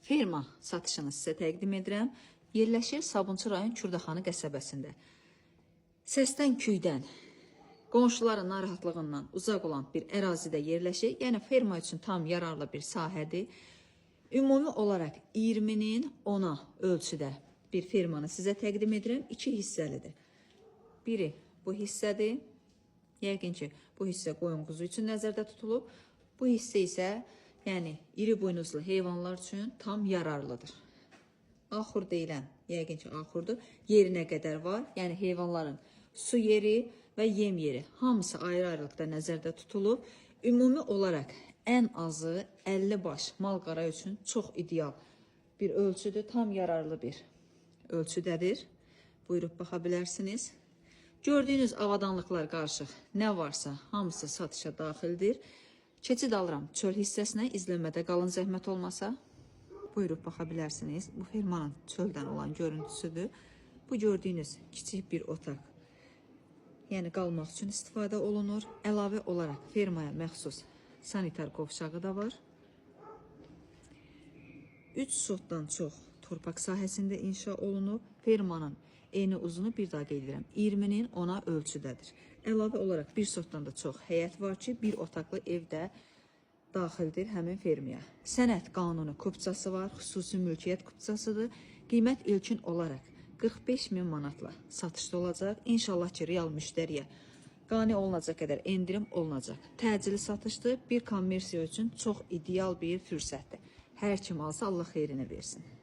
Firma satışını sizə təqdim edirəm. Yerləşir Sabunçu rayon Kürdaxanı qəsəbəsində. Səsdən, küydən, qonşuların narahatlığından uzaq olan bir ərazidə yerləşir. Yəni firma üçün tam yararlı bir sahədir. Ümumi olaraq 20-nin 10-a ölçüdə bir firmanı sizə təqdim edirəm. 2 hissəlidir. Biri bu hissədir. Yəqin ki, bu hissə qoyun quzu üçün nəzərdə tutulub. Bu hissə isə yəni iri buynuzlu heyvanlar üçün tam yararlıdır. Axur deyilən, yəqin ki, axurdur. Yerinə qədər var. Yəni heyvanların su yeri və yem yeri hamısı ayrı-ayrılıqda nəzərdə tutulub. Ümumi olaraq ən azı 50 baş mal-qara üçün çox ideal bir ölçüdür. Tam yararlı bir ölçüdədir. Buyurub baxa bilərsiniz. Gördüyünüz avadanlıqlar qarışıq nə varsa hamısı satışa daxildir. Keçid alıram çöl hissəsinə, izləmədə qalın zəhmət olmasa. Buyurub baxa bilərsiniz. Bu firmanın çöldən olan görüntüsüdür. Bu gördüyünüz kiçik bir otaq. Yəni qalmaq üçün istifadə olunur. Əlavə olaraq firmaya məxsus sanitar qovşağı da var. 3 sotdan çox torpaq sahəsində inşa olunub. Firmanın eni uzunu bir daha qeyd edirəm. 20-nin 10-a ölçüdədir. Əlavə olaraq bir sotdan da çox həyət var ki, bir otaqlı evdə daxildir həmin firmaya. Sənəd qanunu kupçası var, xüsusi mülkiyyət kupçasıdır. Qiymət ilkin olaraq 45.000 manatla satışda olacaq. İnşallah ki, real müştəriyə qane olunacaq qədər endirim olunacaq. Təcili satışdır. Bir kommersiya üçün çox ideal bir fürsətdir. Hər kim alsa Allah xeyrini versin.